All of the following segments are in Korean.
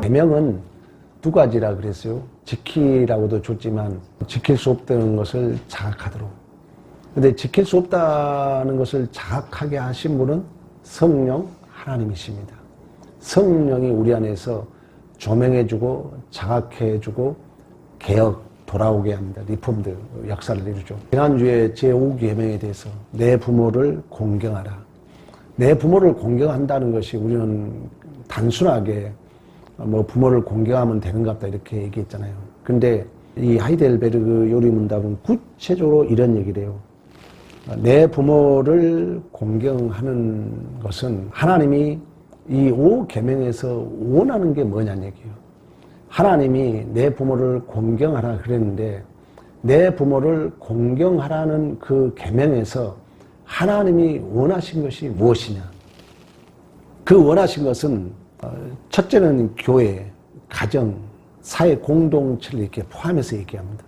계명은 두 가지라 그랬어요. 지키라고도 줬지만 지킬 수 없다는 것을 자각하도록. 근데 지킬 수 없다는 것을 자각하게 하신 분은 성령 하나님이십니다. 성령이 우리 안에서 조명해주고 자각해주고 개혁 돌아오게 합니다. 리폼드 역사를 이루죠. 지난주에 제5계명에 대해서 내 부모를 공경하라. 내 부모를 공경한다는 것이 우리는 단순하게 부모를 공경하면 되는가 보다 이렇게 얘기했잖아요. 근데 이 하이델베르그 요리문답은 구체적으로 이런 얘기를 해요. 내 부모를 공경하는 것은 하나님이 이 5계명에서 원하는 게 뭐냐는 얘기예요. 하나님이 내 부모를 공경하라 그랬는데 내 부모를 공경하라는 그 계명에서 하나님이 원하신 것이 무엇이냐. 그 원하신 것은 첫째는 교회, 가정, 사회 공동체를 이렇게 포함해서 얘기합니다.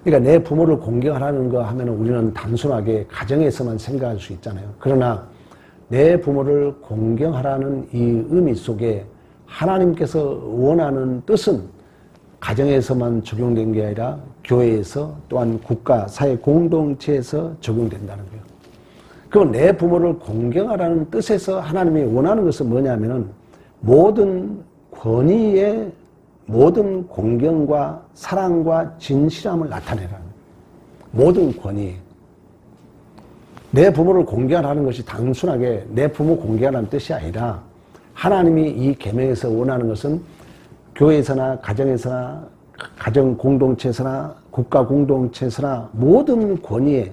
그러니까 내 부모를 공경하라는 거 하면 우리는 단순하게 가정에서만 생각할 수 있잖아요. 그러나 내 부모를 공경하라는 이 의미 속에 하나님께서 원하는 뜻은 가정에서만 적용된 게 아니라 교회에서 또한 국가, 사회 공동체에서 적용된다는 거예요. 그럼 내 부모를 공경하라는 뜻에서 하나님이 원하는 것은 뭐냐면은 모든 권위의 모든 공경과 사랑과 진실함을 나타내라는 거예요. 모든 권위. 내 부모를 공경하라는 것이 단순하게 내 부모 공경하라는 뜻이 아니라 하나님이 이 계명에서 원하는 것은 교회에서나 가정에서나 가정 공동체에서나 국가 공동체에서나 모든 권위에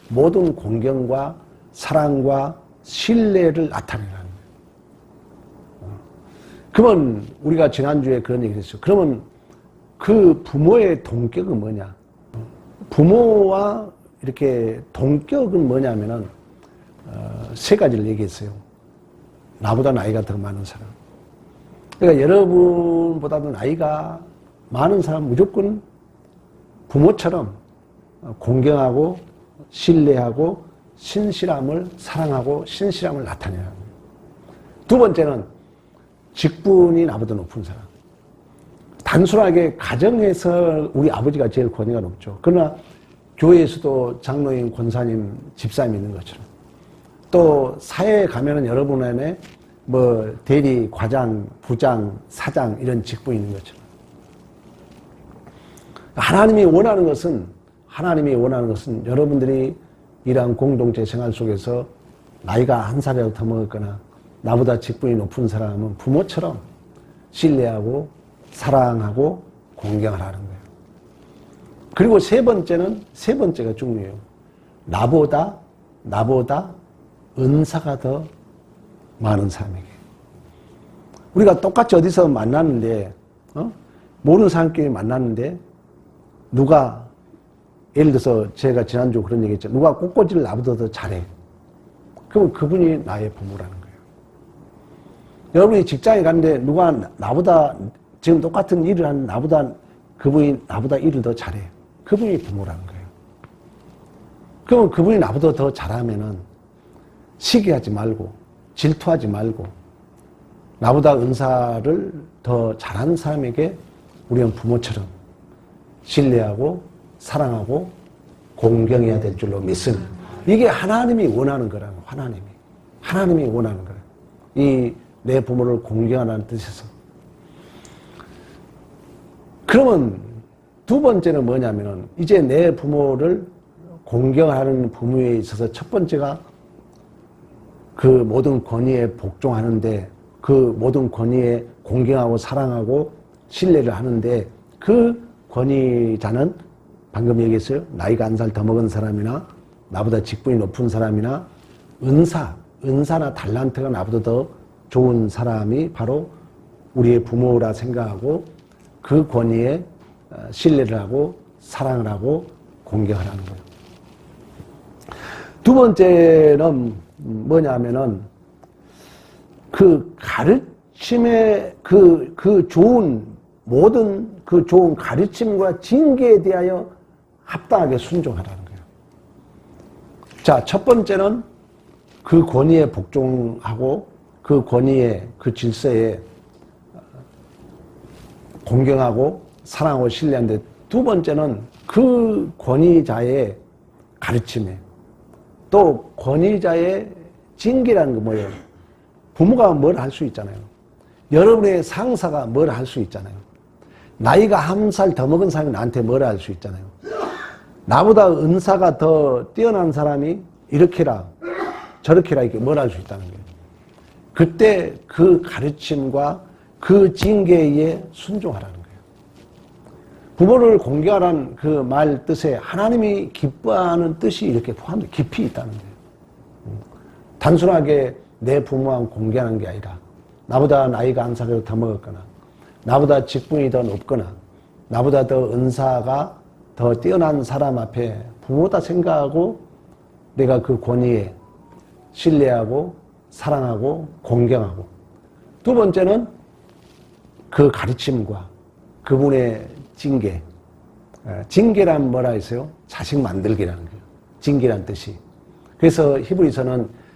모든 공경과 사랑과 신뢰를 나타내라는 거예요. 그러면 우리가 지난주에 그런 얘기를 했어요. 그러면 그 부모의 동격은 뭐냐? 부모와 이렇게 동격은 뭐냐면은 세 가지를 얘기했어요. 나보다 나이가 더 많은 사람. 그러니까 여러분보다도 나이가 많은 사람 무조건 부모처럼 공경하고 신뢰하고 신실함을 사랑하고 신실함을 나타내는 거예요. 두 번째는 직분이 나보다 높은 사람. 단순하게 가정에서 우리 아버지가 제일 권위가 높죠. 그러나 교회에서도 장로님, 권사님, 집사님 있는 것처럼 또 사회에 가면은 여러분 안에 대리, 과장, 부장, 사장 이런 직분이 있는 것처럼 하나님이 원하는 것은 여러분들이 이러한 공동체 생활 속에서 나이가 한 살이라도 더 먹었거나 나보다 직분이 높은 사람은 부모처럼 신뢰하고 사랑하고 공경하라는 거예요. 그리고 세 번째가 중요해요. 나보다 은사가 더 많은 사람에게. 우리가 똑같이 어디서 만났는데, 모르는 사람끼리 만났는데, 누가, 예를 들어서 제가 지난주 그런 얘기 했죠. 누가 꽃꽂이를 나보다 더 잘해. 그럼 그분이 나의 부모라는 거예요. 여러분이 직장에 갔는데 누가 나보다 지금 똑같은 일을 하는 그분이 나보다 일을 더 잘해. 그분이 부모라는 거예요. 그러면 그분이 나보다 더 잘하면은 시기하지 말고 질투하지 말고 나보다 은사를 더 잘하는 사람에게 우리는 부모처럼 신뢰하고 사랑하고 공경해야 될 줄로 믿습니다. 이게 하나님이 원하는 거라는 거예요. 하나님이 원하는 거예요. 이 내 부모를 공경하라는 뜻에서. 그러면 두 번째는 뭐냐면은 이제 내 부모를 공경하는 부모에 있어서 첫 번째가 그 모든 권위에 복종하는데 그 모든 권위에 공경하고 사랑하고 신뢰를 하는데 그 권위자는 방금 얘기했어요. 나이가 한 살 더 먹은 사람이나 나보다 직분이 높은 사람이나 은사나 달란트가 나보다 더 좋은 사람이 바로 우리의 부모라 생각하고 그 권위에 신뢰를 하고 사랑을 하고 공경하라는 거예요. 두 번째는 뭐냐면은 그 가르침의 모든 그 좋은 가르침과 징계에 대하여 합당하게 순종하라는 거예요. 자, 첫 번째는 그 권위에 복종하고 그 권위에 그 질서에 공경하고 사랑하고 신뢰하는데, 두 번째는 그 권위자의 가르침에, 또 권위자의 징계라는 거 뭐예요? 부모가 뭘 할 수 있잖아요. 여러분의 상사가 뭘 할 수 있잖아요. 나이가 1살 더 먹은 사람이 나한테 뭘 할 수 있잖아요. 나보다 은사가 더 뛰어난 사람이 이렇게라 저렇게라 이렇게 뭘 할 수 있다는 거예요. 그때 그 가르침과 그 징계에 의해 순종하라는 거예요. 부모를 공경하라는 그 말 뜻에 하나님이 기뻐하는 뜻이 이렇게 포함되어 깊이 있다는 거예요. 단순하게 내 부모만 공경하는 게 아니라, 나보다 나이가 1살이라도 더 먹었거나, 나보다 직분이 더 높거나, 나보다 더 은사가 더 뛰어난 사람 앞에 부모다 생각하고 내가 그 권위에 신뢰하고 사랑하고 공경하고, 두 번째는 그 가르침과 그분의 징계. 징계란 뭐라 했어요? 자식 만들기라는 거예요. 징계란 뜻이. 그래서 히브리서는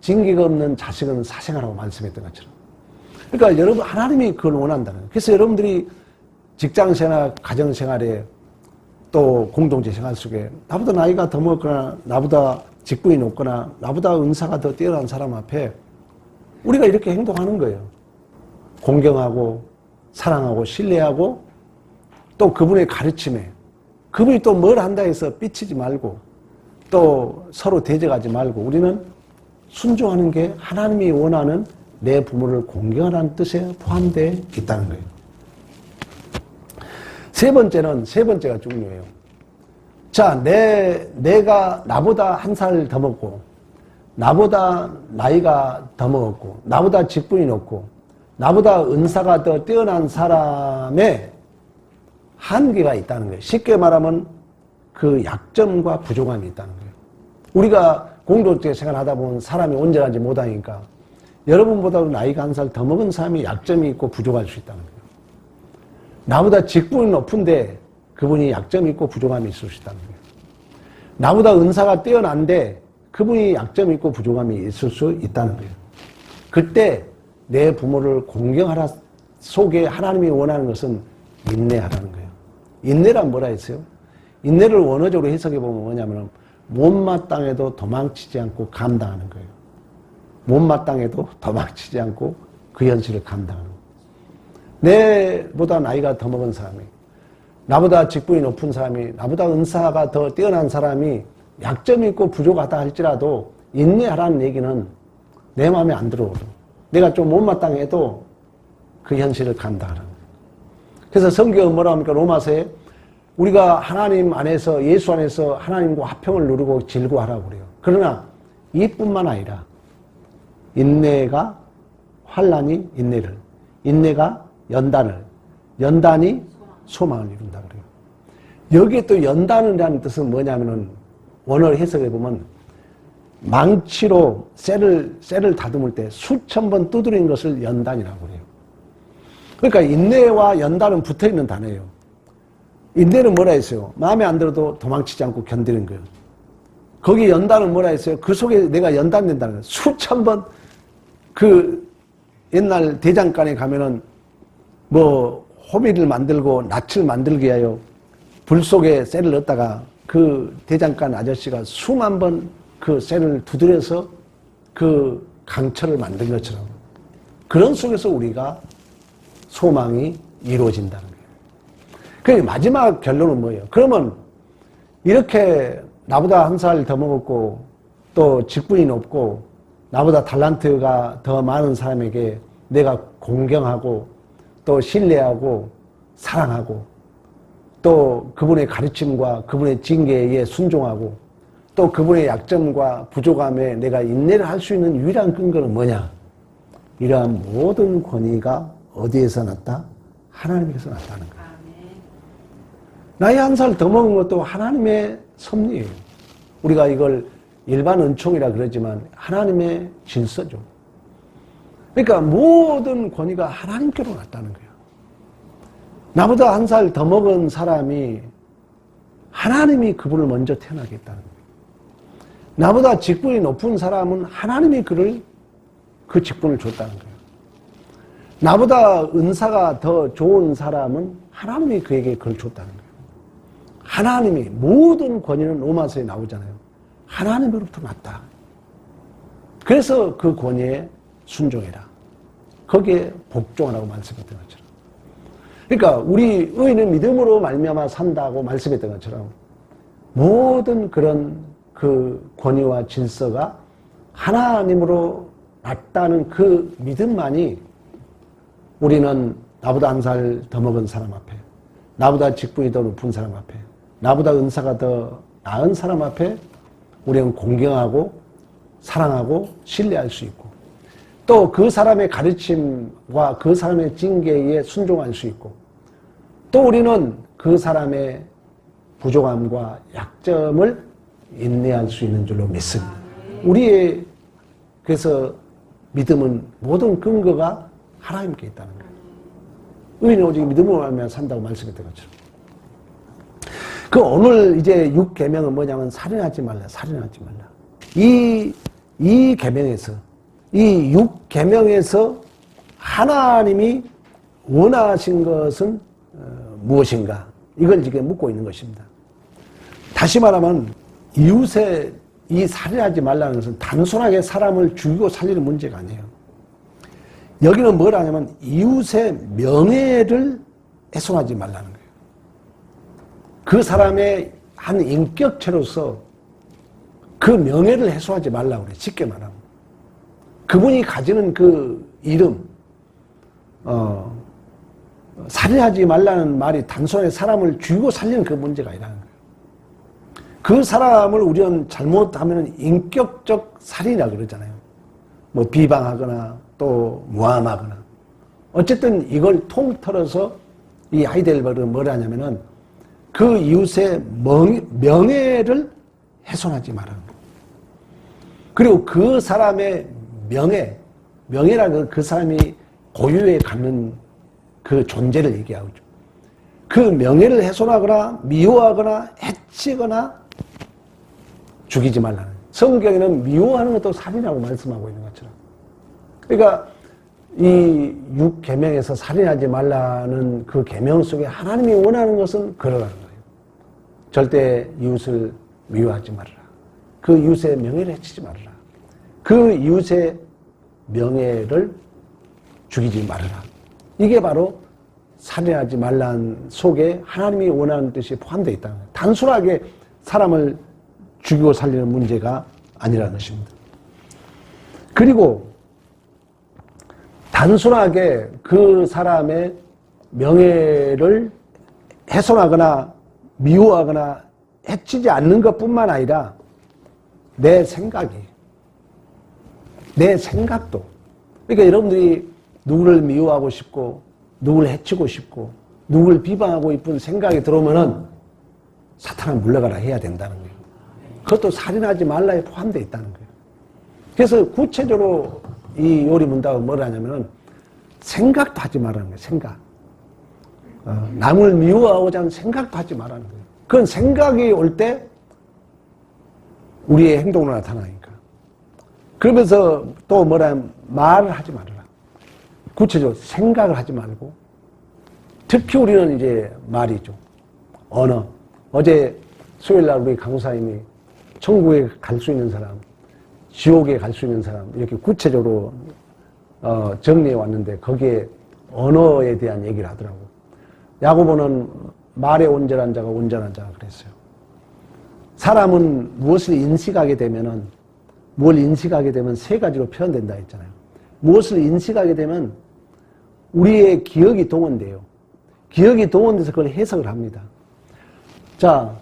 징계가 없는 자식은 사생아라고 말씀했던 것처럼. 그러니까 여러분, 하나님이 그걸 원한다는 거예요. 그래서 여러분들이 직장생활, 가정생활에 또 공동체 생활 속에 나보다 나이가 더 먹거나, 나보다 직분이 높거나, 나보다 은사가 더 뛰어난 사람 앞에 우리가 이렇게 행동하는 거예요. 공경하고 사랑하고 신뢰하고, 또 그분의 가르침에, 그분이 또 뭘 한다 해서 삐치지 말고, 또 서로 대적하지 말고, 우리는 순종하는 게 하나님이 원하는 내 부모를 공경하라는 뜻에 포함되어 있다는 거예요. 세 번째가 중요해요. 자, 내가 나보다 1살 더 먹고, 나보다 나이가 더 먹었고, 나보다 직분이 높고, 나보다 은사가 더 뛰어난 사람의 한계가 있다는 거예요. 쉽게 말하면 그 약점과 부족함이 있다는 거예요. 우리가 공동체 생활하다 보면 사람이 온전하지 못하니까 여러분보다도 나이가 1살 더 먹은 사람이 약점이 있고 부족할 수 있다는 거예요. 나보다 직분이 높은데 그분이 약점이 있고 부족함이 있을 수 있다는 거예요. 나보다 은사가 뛰어난데 그분이 약점이 있고 부족함이 있을 수 있다는 거예요. 그때 내 부모를 공경하라 속에 하나님이 원하는 것은 인내하라는 거예요. 인내란 뭐라 했어요? 인내를 원어적으로 해석해 보면 뭐냐면 못마땅해도 도망치지 않고 감당하는 거예요. 못마땅해도 도망치지 않고 그 현실을 감당하는 거예요. 내보다 나이가 더 먹은 사람이, 나보다 직분이 높은 사람이, 나보다 은사가 더 뛰어난 사람이 약점이 있고 부족하다 할지라도 인내하라는 얘기는 내 마음에 안 들어오죠. 내가 좀 못마땅해도 그 현실을 감당하라는 거예요. 그래서 성경은 뭐라 합니까? 로마서에 우리가 하나님 안에서, 예수 안에서 하나님과 화평을 누리고 즐거워하라고 그래요. 그러나 이뿐만 아니라 인내가 환난이 인내를, 인내가 연단을, 연단이 소망을 이룬다 그래요. 여기에 또 연단이라는 뜻은 뭐냐면은 원어를 해석해 보면 망치로 쇠를 다듬을 때 수천 번 두드린 것을 연단이라고 그래요. 그러니까 인내와 연단은 붙어있는 단어예요. 인내는 뭐라 했어요? 마음에 안 들어도 도망치지 않고 견디는 거예요. 거기 연단은 뭐라 했어요? 그 속에 내가 연단된다는 거예요. 수천 번 그 옛날 대장간에 가면은 뭐 호미를 만들고 낯을 만들게 하여 불 속에 쇠를 넣었다가 그 대장간 아저씨가 수만 번 그 쇠를 두드려서 그 강철을 만든 것처럼 그런 속에서 우리가 소망이 이루어진다는 거예요. 그 마지막 결론은 뭐예요? 그러면 이렇게 나보다 1살 더 먹었고 또 직분이 높고 나보다 달란트가 더 많은 사람에게 내가 공경하고 또 신뢰하고 사랑하고 또 그분의 가르침과 그분의 징계에 의해 순종하고 또 그분의 약점과 부족함에 내가 인내를 할 수 있는 유일한 근거는 뭐냐? 이러한 모든 권위가 어디에서 났다? 하나님께서 났다는 거예요. 나이 1살 더 먹은 것도 하나님의 섭리예요. 우리가 이걸 일반 은총이라 그러지만 하나님의 질서죠. 그러니까 모든 권위가 하나님께로 났다는 거예요. 나보다 1살 더 먹은 사람이 하나님이 그분을 먼저 태어나게 했다는 거예요. 나보다 직분이 높은 사람은 하나님이 그 직분을 줬다는 거예요. 나보다 은사가 더 좋은 사람은 하나님이 그에게 그걸 줬다는 거예요. 하나님이 모든 권위는 로마서에 나오잖아요. 하나님으로부터 났다. 그래서 그 권위에 순종해라. 거기에 복종하라고 말씀했던 것처럼. 그러니까 우리 의인은 믿음으로 말미암아 산다고 말씀했던 것처럼 모든 그런 그 권위와 질서가 하나님으로 났다는 그 믿음만이 우리는 나보다 한 살 더 먹은 사람 앞에, 나보다 직분이 더 높은 사람 앞에, 나보다 은사가 더 나은 사람 앞에 우리는 공경하고 사랑하고 신뢰할 수 있고, 또 그 사람의 가르침과 그 사람의 징계에 순종할 수 있고, 또 우리는 그 사람의 부족함과 약점을 인내할 수 있는 줄로 믿습니다. 우리의 그래서 믿음은 모든 근거가 하나님께 있다는 거예요. 의인은 오직 믿음으로 하면 산다고 말씀했던 것처럼. 그 오늘 이제 6계명은 뭐냐면 살인하지 말라, 살인하지 말라. 이 계명에서, 이 6계명에서 하나님이 원하신 것은 무엇인가? 이걸 지금 묻고 있는 것입니다. 다시 말하면 이웃의 이 살인하지 말라는 것은 단순하게 사람을 죽이고 살리는 문제가 아니에요. 여기는 뭘 하냐면 이웃의 명예를 훼손하지 말라는 거예요. 그 사람의 한 인격체로서 그 명예를 훼손하지 말라고 그래요. 쉽게 말하면. 그분이 가지는 그 이름, 살인하지 말라는 말이 단순하게 사람을 죽이고 살리는 그 문제가 아니라는 거예요. 그 사람을 우리는 잘못하면 인격적 살인이라고 그러잖아요. 뭐 비방하거나 또 모함하거나. 어쨌든 이걸 통틀어서 이 아이들은 뭐라 하냐면은 그 이웃의 명예를 훼손하지 말라는 거예요. 그리고 그 사람의 명예라는 그 사람이 고유에 갖는 그 존재를 얘기하죠. 그 명예를 훼손하거나 미워하거나 해치거나 죽이지 말라는. 성경에는 미워하는 것도 살인이라고 말씀하고 있는 것처럼. 그러니까 이 6계명에서 살인하지 말라는 그 계명 속에 하나님이 원하는 것은 그러라는 거예요. 절대 이웃을 미워하지 말아라. 그 이웃의 명예를 해치지 말아라. 그 이웃의 명예를 죽이지 말아라. 이게 바로 살인하지 말라는 속에 하나님이 원하는 뜻이 포함되어 있다는 거예요. 단순하게 사람을 죽이고 살리는 문제가 아니라는 것입니다. 그리고 단순하게 그 사람의 명예를 훼손하거나 미워하거나 해치지 않는 것뿐만 아니라 내 생각도. 그러니까 여러분들이 누구를 미워하고 싶고 누구를 해치고 싶고 누구를 비방하고 싶은 생각이 들어오면은 사탄아 물러가라 해야 된다는 거예요. 그것도 살인하지 말라에 포함되어 있다는 거예요. 그래서 구체적으로 이 요리 문답은 뭐라 하냐면은 생각도 하지 말라는 거예요. 생각. 남을 미워하고자 하는 생각도 하지 말라는 거예요. 그건 생각이 올 때 우리의 행동으로 나타나니까. 그러면서 또 뭐라 하면 말을 하지 말아라. 구체적으로 생각을 하지 말고, 특히 우리는 이제 말이죠. 언어. 어제 수요일 날 우리 강사님이 천국에 갈 수 있는 사람, 지옥에 갈 수 있는 사람, 이렇게 구체적으로 정리해 왔는데 거기에 언어에 대한 얘기를 하더라고. 야고보는 말에 온전한 자가 온전한 자가 그랬어요. 사람은 무엇을 인식하게 되면은, 뭘 인식하게 되면 세 가지로 표현된다 했잖아요. 무엇을 인식하게 되면 우리의 기억이 동원돼요. 기억이 동원돼서 그걸 해석을 합니다. 자,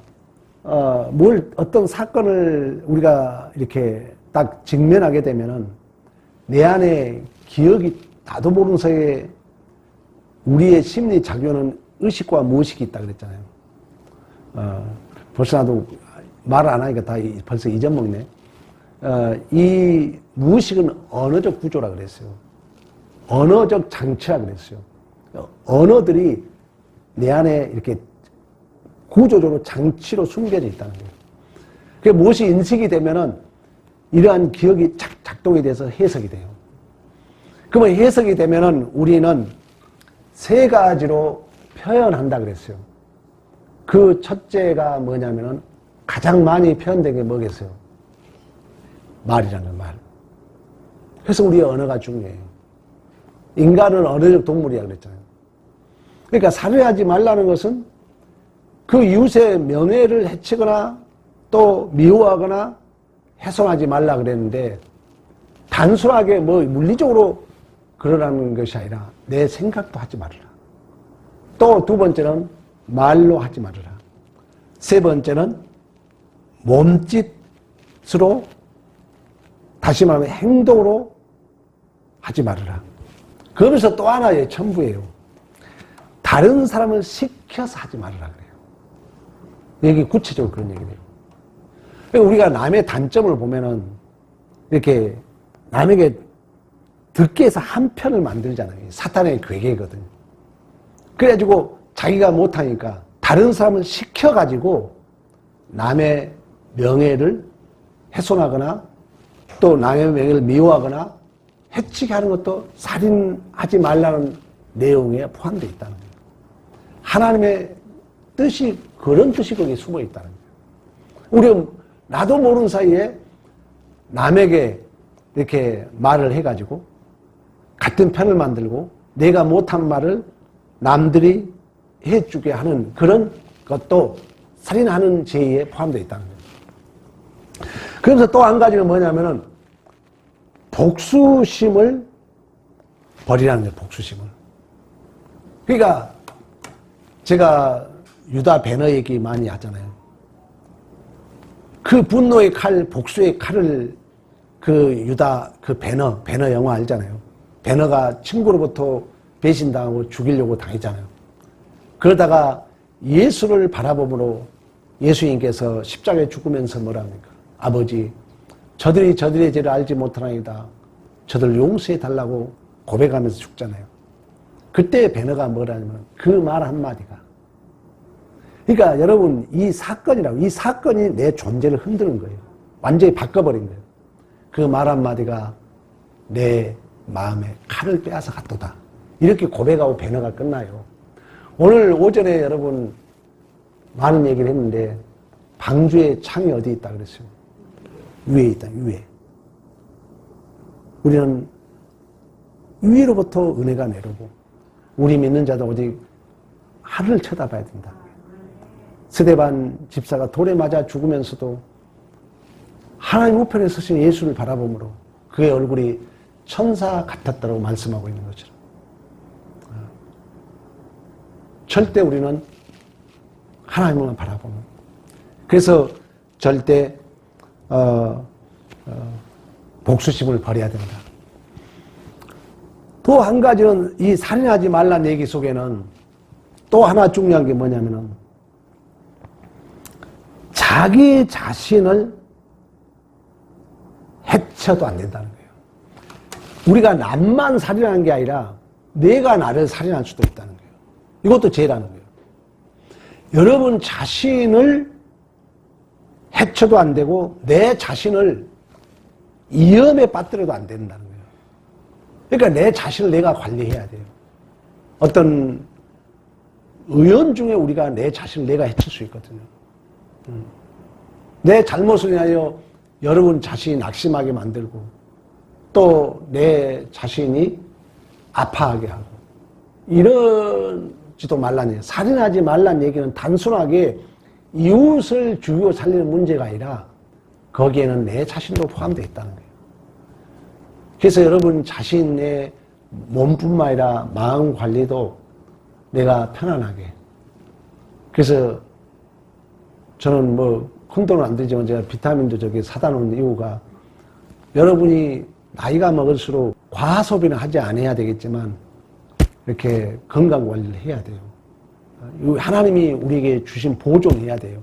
어떤 사건을 우리가 이렇게 딱 직면하게 되면은 내 안에 기억이 나도 모르는 사이에 우리의 심리 작용은 의식과 무의식이 있다 그랬잖아요. 벌써 나도 말을 안 하니까 다 벌써 잊어먹네. 이 무의식은 언어적 구조라 그랬어요. 언어적 장치라 그랬어요. 언어들이 내 안에 이렇게 구조적으로 장치로 숨겨져 있다는 거예요. 그게 무엇이 인식이 되면은 이러한 기억이 작동이 돼서 해석이 돼요. 그러면 해석이 되면은 우리는 세 가지로 표현한다 그랬어요. 그 첫째가 뭐냐면은 가장 많이 표현된 게 뭐겠어요? 말이라는 말. 그래서 우리의 언어가 중요해요. 인간은 언어적 동물이야 그랬잖아요. 그러니까 살해하지 말라는 것은 그 이웃의 명예를 해치거나 또 미워하거나 훼손하지 말라 그랬는데 단순하게 뭐 물리적으로 그러라는 것이 아니라 내 생각도 하지 말아라. 또 두 번째는 말로 하지 말아라. 세 번째는 몸짓으로 다시 말하면 행동으로 하지 말아라. 그러면서 또 하나의 첨부예요. 다른 사람을 시켜서 하지 말아라 그래요. 여기 구체적으로 그런 얘기를 해요. 그러니까 우리가 남의 단점을 보면은 이렇게 남에게 듣게 해서 한 편을 만들잖아요. 사탄의 괴계거든요. 그래가지고 자기가 못하니까 다른 사람을 시켜가지고 남의 명예를 훼손하거나 또 남의 명예를 미워하거나 해치게 하는 것도 살인하지 말라는 내용에 포함되어 있다는 거예요. 하나님의 뜻이 그런 뜻이 거기에 숨어 있다는 거예요. 우리가 나도 모르는 사이에 남에게 이렇게 말을 해가지고 같은 편을 만들고 내가 못한 말을 남들이 해주게 하는 그런 것도 살인하는 죄에 포함되어 있다는 거예요. 그러면서 또 한 가지는 뭐냐면은 복수심을 버리라는 거예요. 복수심을. 그러니까 제가 유다 배너 얘기 많이 하잖아요. 그 분노의 칼, 복수의 칼을 그 유다 그 배너 영화 알잖아요. 배너가 친구로부터 배신당하고 죽이려고 당했잖아요. 그러다가 예수를 바라봄으로 예수님께서 십자가에 죽으면서 뭐랍니까? 아버지, 저들이 저들의 죄를 알지 못하나이다. 저들 용서해 달라고 고백하면서 죽잖아요. 그때 배너가 뭐라냐면 그 말 한마디가. 그러니까 여러분 이 사건이 내 존재를 흔드는 거예요. 완전히 바꿔버린 거예요. 그 말 한마디가 내 마음에 칼을 빼앗아 갔도다. 이렇게 고백하고 배너가 끝나요. 오늘 오전에 여러분 많은 얘기를 했는데 방주의 창이 어디 있다 그랬어요? 위에 있다, 위에. 우리는 위로부터 은혜가 내려오고 우리 믿는 자도 오직 하늘을 쳐다봐야 된다. 스데반 집사가 돌에 맞아 죽으면서도 하나님 우편에 서신 예수를 바라보므로 그의 얼굴이 천사 같았다고 말씀하고 있는 것처럼 절대 우리는 하나님만 바라보는. 그래서 절대 복수심을 버려야 된다. 또 한 가지는 이 살인하지 말라는 얘기 속에는 또 하나 중요한 게 뭐냐면은 자기 자신을 해쳐도 안 된다는 거예요. 우리가 남만 살인하는 게 아니라 내가 나를 살인할 수도 있다는 거예요. 이것도 죄라는 거예요. 여러분 자신을 해쳐도 안 되고 내 자신을 위험에 빠뜨려도 안 된다는 거예요. 그러니까 내 자신을 내가 관리해야 돼요. 어떤 의원 중에 우리가 내 자신을 내가 해칠 수 있거든요. 내 잘못을 인하여 여러분 자신이 낙심하게 만들고 또 내 자신이 아파하게 하고 이러지도 말라는 얘기예요. 살인하지 말라는 얘기는 단순하게 이웃을 죽이고 살리는 문제가 아니라 거기에는 내 자신도 포함되어 있다는 거예요. 그래서 여러분 자신의 몸뿐만 아니라 마음 관리도 내가 편안하게. 그래서 저는 뭐 큰 돈은 안 들지만 제가 비타민도 저기 사다 놓은 이유가 여러분이 나이가 먹을수록 과소비는 하지 않아야 되겠지만 이렇게 건강 관리를 해야 돼요. 하나님이 우리에게 주신 보존해야 돼요.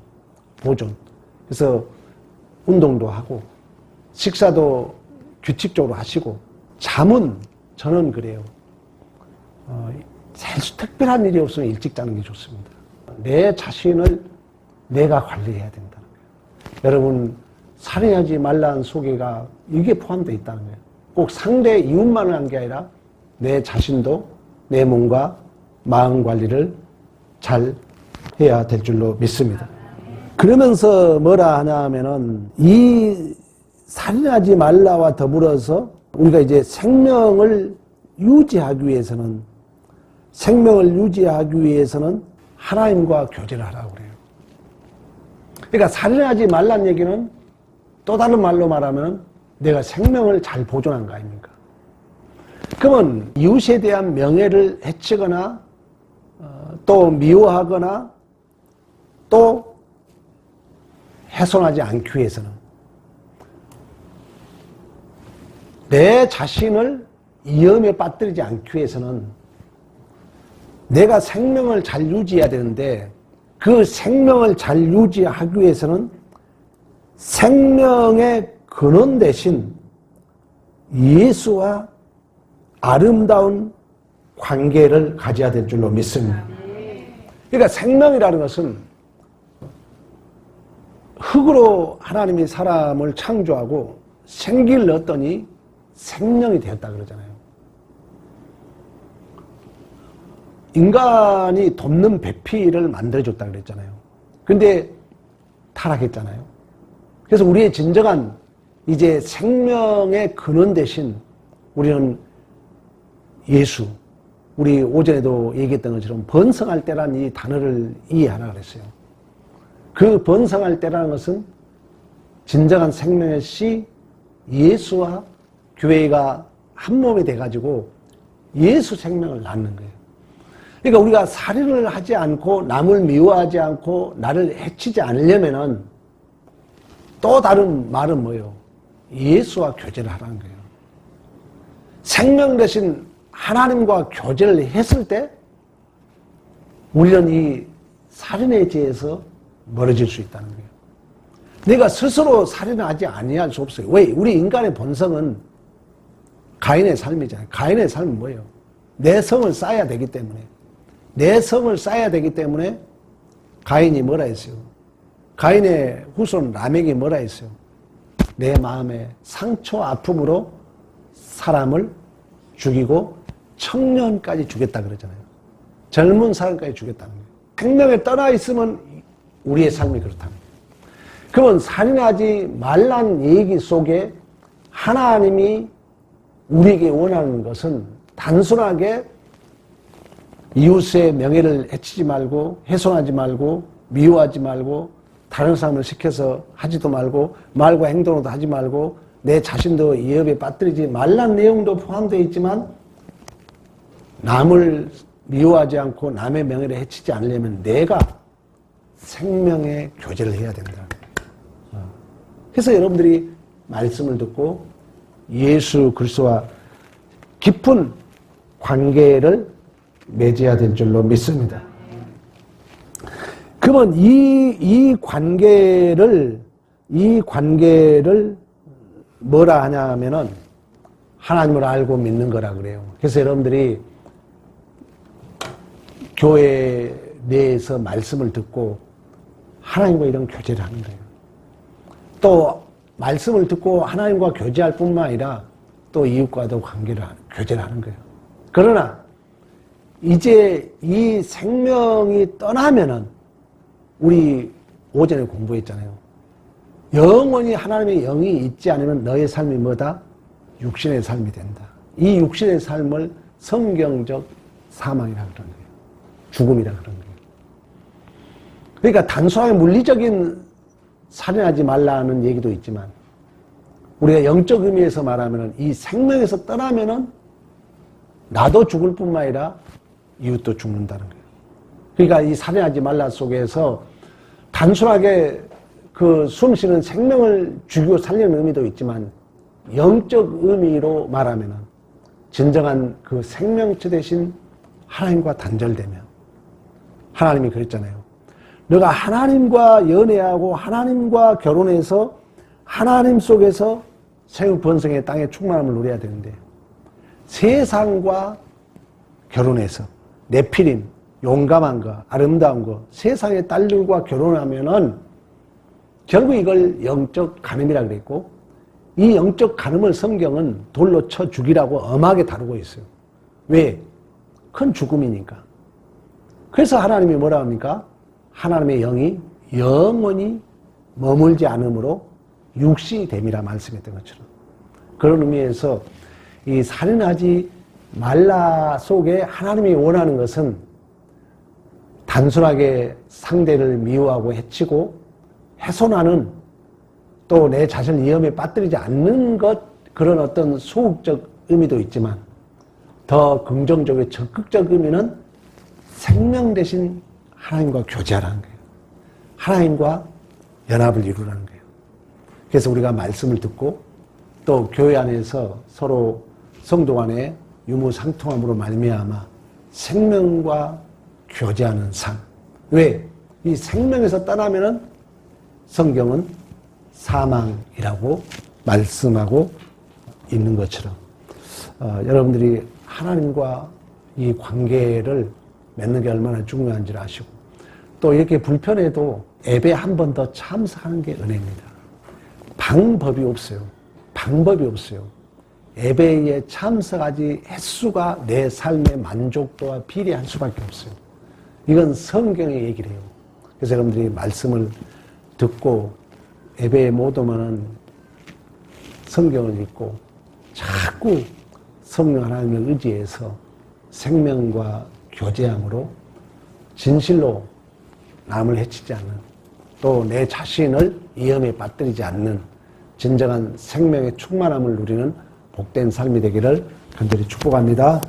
보존. 그래서 운동도 하고 식사도 규칙적으로 하시고 잠은 저는 그래요. 특별한 일이 없으면 일찍 자는 게 좋습니다. 내 자신을 내가 관리해야 된다는 거예요. 여러분 살인하지 말라는 소개가 이게 포함되어 있다는 거예요. 꼭 상대 이웃만을 한 게 아니라 내 자신도 내 몸과 마음 관리를 잘 해야 될 줄로 믿습니다. 그러면서 뭐라 하냐 하면은 이 살인하지 말라와 더불어서 우리가 이제 생명을 유지하기 위해서는 하나님과 교제를 하라고 그래요. 그러니까 살인하지 말란 얘기는 또 다른 말로 말하면 내가 생명을 잘 보존한 거 아닙니까? 그러면 이웃에 대한 명예를 해치거나 또 미워하거나 또 훼손하지 않기 위해서는 내 자신을 위험에 빠뜨리지 않기 위해서는 내가 생명을 잘 유지해야 되는데 그 생명을 잘 유지하기 위해서는 생명의 근원 대신 예수와 아름다운 관계를 가져야 될 줄로 믿습니다. 그러니까 생명이라는 것은 흙으로 하나님이 사람을 창조하고 생기를 넣었더니 생명이 되었다 그러잖아요. 인간이 돕는 배필을 만들어줬다 그랬잖아요. 근데 타락했잖아요. 그래서 우리의 진정한 이제 생명의 근원 대신 우리는 예수, 우리 오전에도 얘기했던 것처럼 번성할 때란 이 단어를 이해하라 그랬어요. 그 번성할 때라는 것은 진정한 생명의 씨 예수와 교회가 한 몸이 돼가지고 예수 생명을 낳는 거예요. 그러니까 우리가 살인을 하지 않고 남을 미워하지 않고 나를 해치지 않으려면은 또 다른 말은 뭐예요? 예수와 교제를 하라는 거예요. 생명 대신 하나님과 교제를 했을 때 우리는 이 살인의 죄에서 멀어질 수 있다는 거예요. 내가 스스로 살인을 하지 아니할 수 없어요. 왜? 우리 인간의 본성은 가인의 삶이잖아요. 가인의 삶은 뭐예요? 내 성을 쌓아야 되기 때문에 가인이 뭐라 했어요? 가인의 후손 라멕이 뭐라 했어요? 내 마음의 상처 아픔으로 사람을 죽이고 청년까지 죽였다 그러잖아요. 젊은 사람까지 죽였다는 거예요. 생명에 떠나 있으면 우리의 삶이 그렇다는 거예요. 그러면 살인하지 말란 얘기 속에 하나님이 우리에게 원하는 것은 단순하게 이웃의 명예를 해치지 말고 훼손하지 말고 미워하지 말고 다른 사람을 시켜서 하지도 말고 말과 행동으로도 하지 말고 내 자신도 위협에 빠뜨리지 말란 내용도 포함되어 있지만 남을 미워하지 않고 남의 명예를 해치지 않으려면 내가 생명의 교제를 해야 된다. 그래서 여러분들이 말씀을 듣고 예수 그리스도와 깊은 관계를 맺어야 될 줄로 믿습니다. 그러면 이 관계를 뭐라 하냐 하면은 하나님을 알고 믿는 거라 그래요. 그래서 여러분들이 교회 내에서 말씀을 듣고 하나님과 이런 교제를 하는 거예요. 또 말씀을 듣고 하나님과 교제할 뿐만 아니라 또 이웃과도 교제를 하는 거예요. 그러나 이제 이 생명이 떠나면은 우리 오전에 공부했잖아요. 영원히 하나님의 영이 있지 않으면 너의 삶이 뭐다? 육신의 삶이 된다. 이 육신의 삶을 성경적 사망이라 그러는 거예요. 죽음이라 그러는 거예요. 그러니까 단순하게 물리적인 살인하지 말라는 얘기도 있지만 우리가 영적 의미에서 말하면 이 생명에서 떠나면은 나도 죽을 뿐만 아니라 이웃도 죽는다는 거예요. 그러니까 이 살인하지 말라 속에서 단순하게 그 숨쉬는 생명을 죽이고 살리는 의미도 있지만 영적 의미로 말하면은 진정한 그 생명체 대신 하나님과 단절되면 하나님이 그랬잖아요. 너가 하나님과 연애하고 하나님과 결혼해서 하나님 속에서 새 번성의 땅의 충만함을 누려야 되는데 세상과 결혼해서 네피림, 용감한 거, 아름다운 거, 세상의 딸들과 결혼하면은 결국 이걸 영적 간음이라 그랬고 이 영적 간음을 성경은 돌로 쳐 죽이라고 엄하게 다루고 있어요. 왜? 큰 죽음이니까. 그래서 하나님이 뭐라 합니까? 하나님의 영이 영원히 머물지 않으므로 육신이 됨이라 말씀했던 것처럼. 그런 의미에서 이 살인하지 말라 속에 하나님이 원하는 것은 단순하게 상대를 미워하고 해치고 훼손하는 또 내 자신을 위험에 빠뜨리지 않는 것, 그런 어떤 소극적 의미도 있지만 더 긍정적이고 적극적 의미는 생명 대신 하나님과 교제하라는 거예요. 하나님과 연합을 이루라는 거예요. 그래서 우리가 말씀을 듣고 또 교회 안에서 서로 성도 간에 유무상통함으로 말미암아 생명과 교제하는 삶. 왜? 이 생명에서 떠나면은 성경은 사망이라고 말씀하고 있는 것처럼 여러분들이 하나님과 이 관계를 맺는 게 얼마나 중요한지를 아시고 또 이렇게 불편해도 예배 한 번 더 참석하는 게 은혜입니다. 방법이 없어요. 방법이 없어요. 예배에 참석하지 횟수가 내 삶의 만족도와 비례할 수밖에 없어요. 이건 성경의 얘기를 해요. 그래서 여러분들이 말씀을 듣고 예배에 못 오면은 성경을 읽고 자꾸 성령 하나님을 의지해서 생명과 교제함으로 진실로 남을 해치지 않는 또 내 자신을 위험에 빠뜨리지 않는 진정한 생명의 충만함을 누리는 복된 삶이 되기를 간절히 축복합니다.